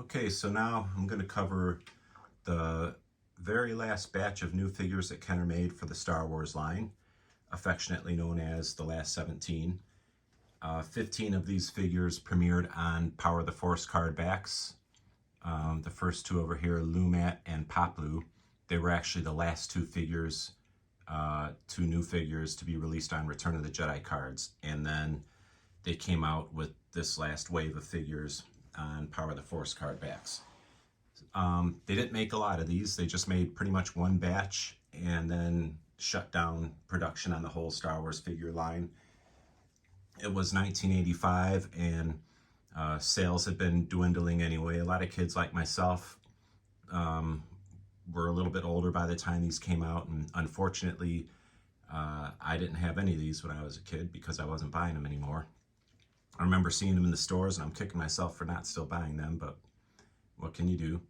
Okay, so now I'm going to cover the very last batch of new figures that Kenner made for the Star Wars line, affectionately known as the Last 17. 15 of these figures premiered on Power of the Force card backs. The first two over here, Lumat and Paploo, they were actually the last two figures, two new figures to be released on Return of the Jedi cards. And then they came out with this last wave of figures on Power of the Force card backs. They didn't make a lot of these. They just made pretty much one batch and then shut down production on the whole Star Wars figure line. It was 1985 and sales had been dwindling anyway. A lot of kids like myself were a little bit older by the time these came out, and unfortunately I didn't have any of these when I was a kid because I wasn't buying them anymore. I remember seeing them in the stores and I'm kicking myself for not still buying them, but what can you do?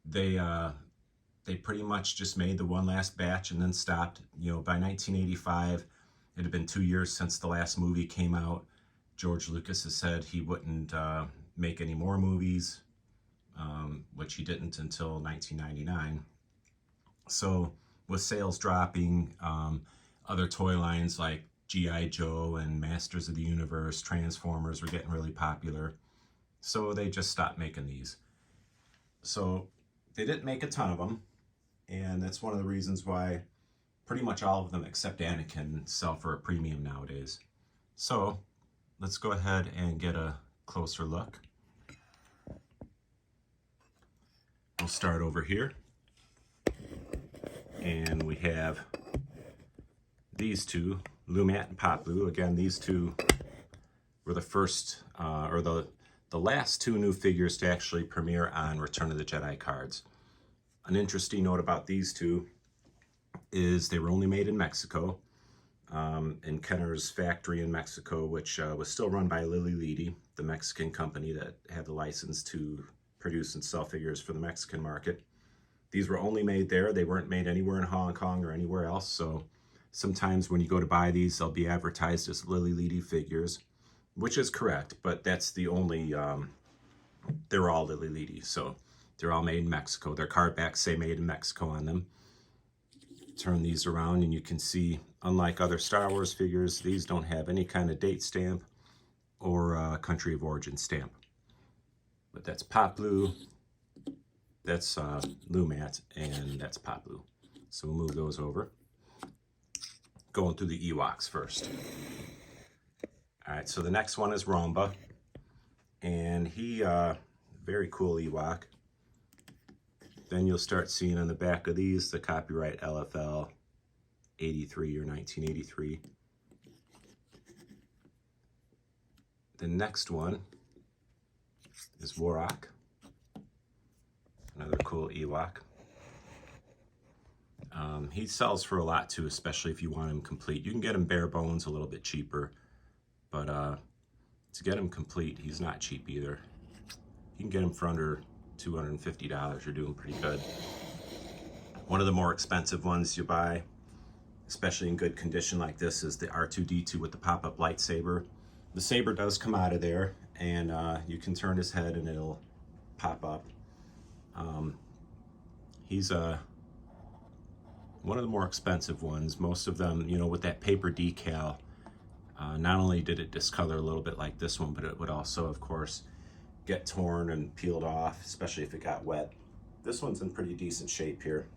They pretty much just made the one last batch and then stopped. You know, by 1985, it had been 2 years since the last movie came out. George Lucas has said he wouldn't make any more movies, which he didn't until 1999. So with sales dropping, other toy lines like G.I. Joe and Masters of the Universe, Transformers were getting really popular. So they just stopped making these. So they didn't make a ton of them, and that's one of the reasons why pretty much all of them except Anakin sell for a premium nowadays. So let's go ahead and get a closer look. We'll start over here, and we have these two, Lumat and Paploo. Again, these two were the first, or the last two new figures to actually premiere on Return of the Jedi cards. An interesting note about these two is they were only made in Mexico, in Kenner's factory in Mexico, which was still run by Lili Ledy, the Mexican company that had the license to produce and sell figures for the Mexican market. These were only made there. They weren't made anywhere in Hong Kong or anywhere else, so sometimes when you go to buy these, they'll be advertised as Lili Ledy figures, which is correct, but that's the only, they're all Lili Ledy, so they're all made in Mexico. Their card backs say made in Mexico on them. Turn these around and you can see, unlike other Star Wars figures, these don't have any kind of date stamp or country of origin stamp. But that's Paploo, that's Lumat, and that's Paploo. So we'll move those over. Going through the Ewoks first. All right, so the next one is Romba, and he, very cool Ewok. Then you'll start seeing on the back of these the copyright LFL 83 or 1983. The next one is Warok, another cool Ewok. He sells for a lot too, especially if you want him complete. You can get him bare bones a little bit cheaper, but to get him complete, he's not cheap either. You can get him for under $250. You're doing pretty good. One of the more expensive ones you buy, especially in good condition like this, is the R2-D2 with the pop-up lightsaber. The saber does come out of there, and you can turn his head and it'll pop up. He's one of the more expensive ones. Most of them, you know, with that paper decal, not only did it discolor a little bit like this one, but it would also, of course, get torn and peeled off, especially if it got wet. This one's in pretty decent shape here.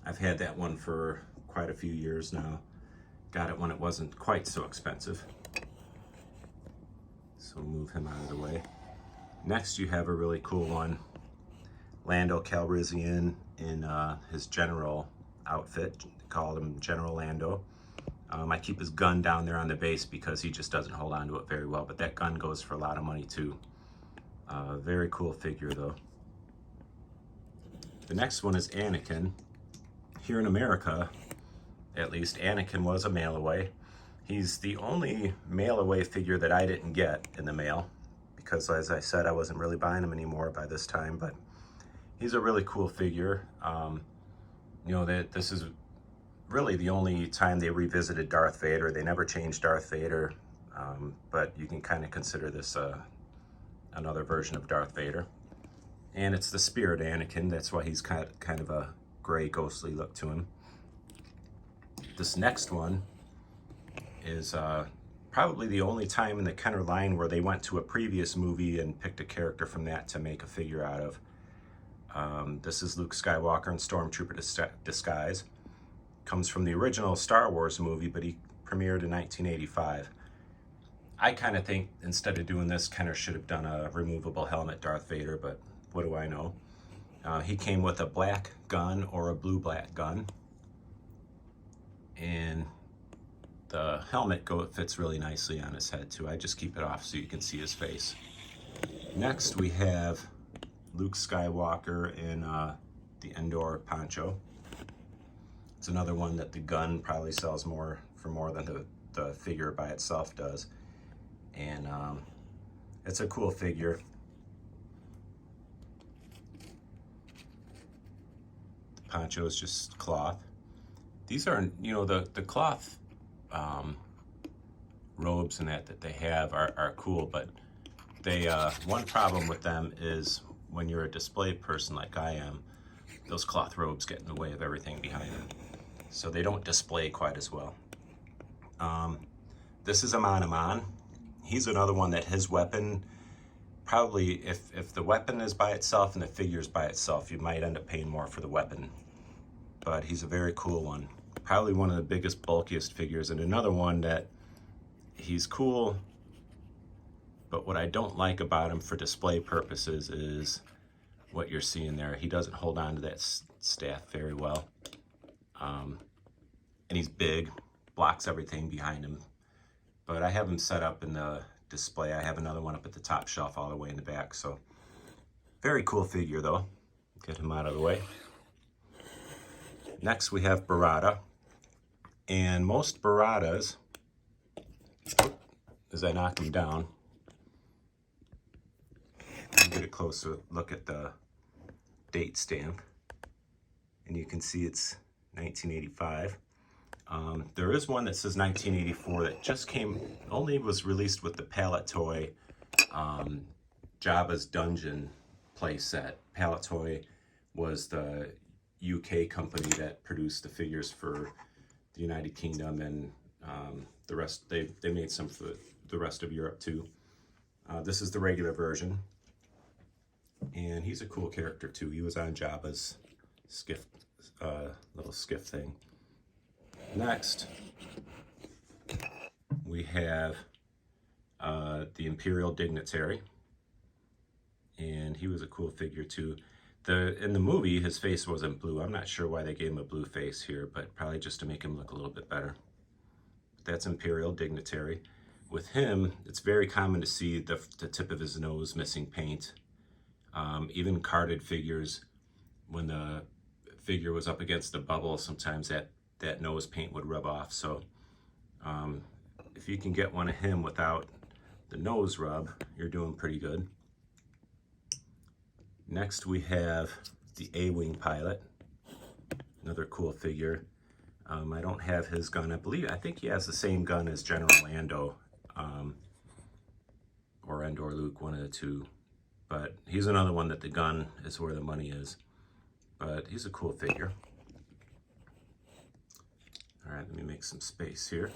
I've had that one for quite a few years now. Got it when it wasn't quite so expensive. So we'll move him out of the way. Next you have a really cool one, Lando Calrissian in his general outfit. They call him General Lando. I keep his gun down there on the base because he just doesn't hold on to it very well, but that gun goes for a lot of money too. Very cool figure though. The next one is Anakin. Here in America, at least, Anakin was a mail away. He's the only mail away figure that I didn't get in the mail because, as I said, I wasn't really buying him anymore by this time, but he's a really cool figure. You know, this is really the only time they revisited Darth Vader. They never changed Darth Vader, but you can kind of consider this another version of Darth Vader. And it's the spirit Anakin. That's why he's kind of a gray, ghostly look to him. This next one is probably the only time in the Kenner line where they went to a previous movie and picked a character from that to make a figure out of. This is Luke Skywalker in Stormtrooper disguise. Comes from the original Star Wars movie, but he premiered in 1985. I kind of think instead of doing this, Kenner should have done a removable helmet Darth Vader, but what do I know? He came with a black gun or a blue-black gun. And the helmet fits really nicely on his head too. I just keep it off so you can see his face. Next we have Luke Skywalker in the Endor poncho. It's another one that the gun probably sells for more than the figure by itself does. And it's a cool figure. The poncho is just cloth. These are, you know, the cloth robes and that they have are cool, but they one problem with them is when you're a display person like I am, those cloth robes get in the way of everything behind them. So they don't display quite as well. This is Amon Aman. He's another one that his weapon, probably if the weapon is by itself and the figure is by itself, you might end up paying more for the weapon. But he's a very cool one. Probably one of the biggest, bulkiest figures, and another one that he's cool, but what I don't like about him for display purposes is what you're seeing there. He doesn't hold on to that staff very well. And he's big, blocks everything behind him. But I have him set up in the display. I have another one up at the top shelf all the way in the back. So very cool figure though. Get him out of the way. Next we have Barada. And most Baradas, as I knock them down, you get a closer look at the date stamp. And you can see it's 1985. There is one that says 1984 that just only was released with the Palitoy Jabba's Dungeon playset. Palitoy was the UK company that produced the figures for the United Kingdom and the rest. They made some for the rest of Europe too. This is the regular version, and he's a cool character too. He was on Jabba's skiff, little skiff thing. Next, we have the Imperial Dignitary, and he was a cool figure too. In the movie, his face wasn't blue. I'm not sure why they gave him a blue face here, but probably just to make him look a little bit better. That's Imperial Dignitary. With him, it's very common to see the tip of his nose missing paint. Even carded figures, when the figure was up against the bubble, sometimes that nose paint would rub off. So if you can get one of him without the nose rub, you're doing pretty good. Next we have the A-Wing pilot, another cool figure. I don't have his gun. I think he has the same gun as General Lando, or Endor Luke, one of the two. But he's another one that the gun is where the money is. But he's a cool figure. All right, let me make some space here.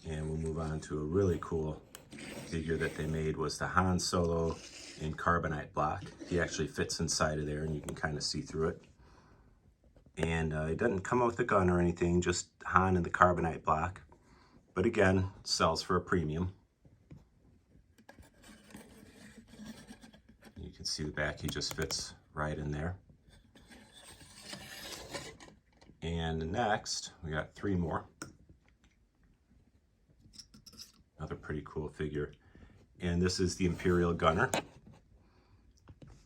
And we'll move on to a really cool figure that they made, was the Han Solo in carbonite block. He actually fits inside of there and you can kind of see through it. And it doesn't come with a gun or anything, just Han in the carbonite block. But again, sells for a premium. You can see the back, he just fits right in there. And next, we got three more. Another pretty cool figure. And this is the Imperial Gunner.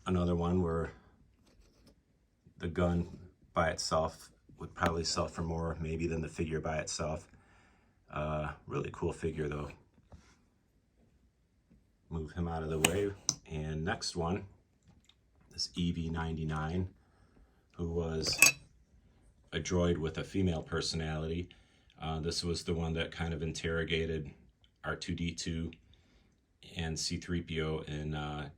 Another one where the gun by itself would probably sell for more maybe than the figure by itself. Really cool figure though. Move him out of the way. And next one is EV-99, who was a droid with a female personality. This was the one that kind of interrogated R2-D2 and C-3PO in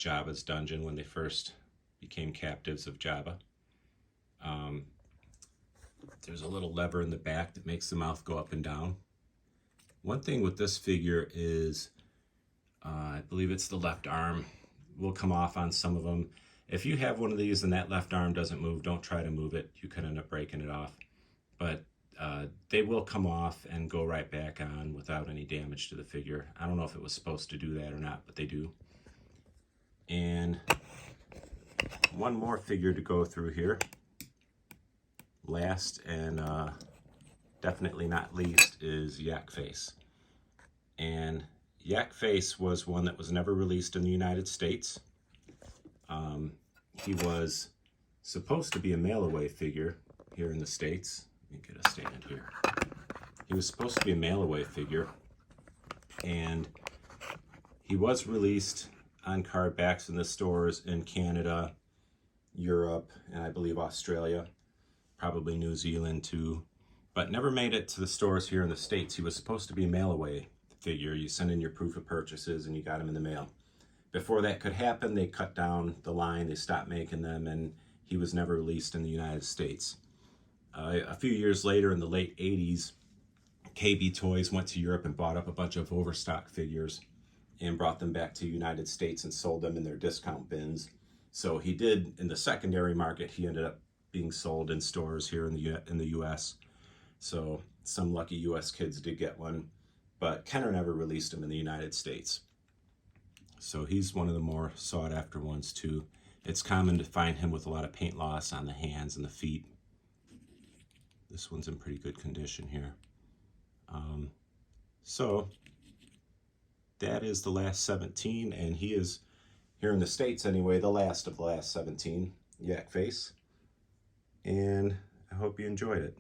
Jabba's dungeon when they first became captives of Jabba. There's a little lever in the back that makes the mouth go up and down. One thing with this figure is, I believe it's the left arm will come off on some of them. If you have one of these and that left arm doesn't move, don't try to move it. You could end up breaking it off. But they will come off and go right back on without any damage to the figure. I don't know if it was supposed to do that or not, but they do. And one more figure to go through here. Last and definitely not least is Yak Face. And Yak Face was one that was never released in the United States. He was supposed to be a mail-away figure here in the States. Let me get a stand here. He was supposed to be a mail-away figure, and he was released on card backs in the stores in Canada, Europe, and I believe Australia, probably New Zealand too, but never made it to the stores here in the States. He was supposed to be a mail-away figure. You send in your proof of purchases and you got him in the mail. Before that could happen, they cut down the line, they stopped making them, and he was never released in the United States. A few years later, in the late 80s, KB Toys went to Europe and bought up a bunch of overstock figures and brought them back to the United States and sold them in their discount bins. So he did, in the secondary market, he ended up being sold in stores here in the U.S. So some lucky U.S. kids did get one, but Kenner never released him in the United States. So he's one of the more sought after ones too. It's common to find him with a lot of paint loss on the hands and the feet. This one's in pretty good condition here. So that is the last 17, and he is, here in the States anyway, the last of the last 17, Yak Face. And I hope you enjoyed it.